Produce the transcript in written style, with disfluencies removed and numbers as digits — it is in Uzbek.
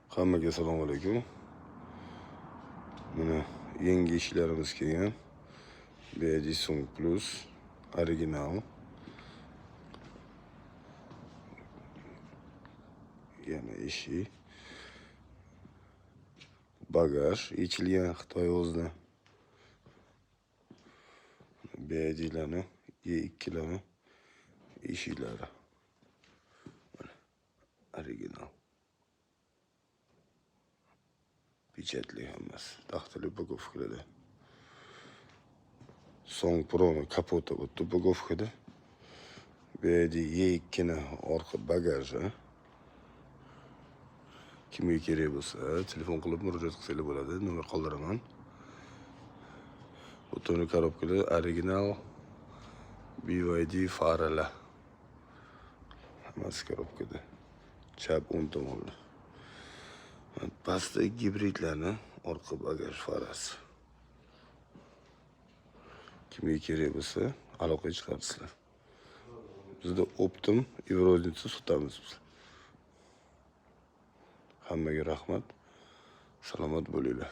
Hammaga assalomu alaykum. Mana yangi ishlarimiz kelgan. BD Song Plus original. Yana eshik. Bagaj yechilgan Xitoy o'zida. BDlarni E2larni eshiklari. Original. Pechatli hammasi. Taxtali upakovkada. Song Pro'ni kapoti o'tdi upakovkada. BD E2ni orqa bagaji. Kimga kerak bo'lsa, telefon qilib murojaat qilsangiz bo'ladi. Nomer qoldiraman. Butun korobkada original BYD faralar. Hammasi korobkada. Chap o'ng tomonda. Pastda gibridlarni orqa bagaj farasi. Kimga kerak bo'lsa, aloqa chiqarsizlar. Bizda Optim Evrozitni sotamiz biz. Hammaga rahmat. Salomat bo'linglar.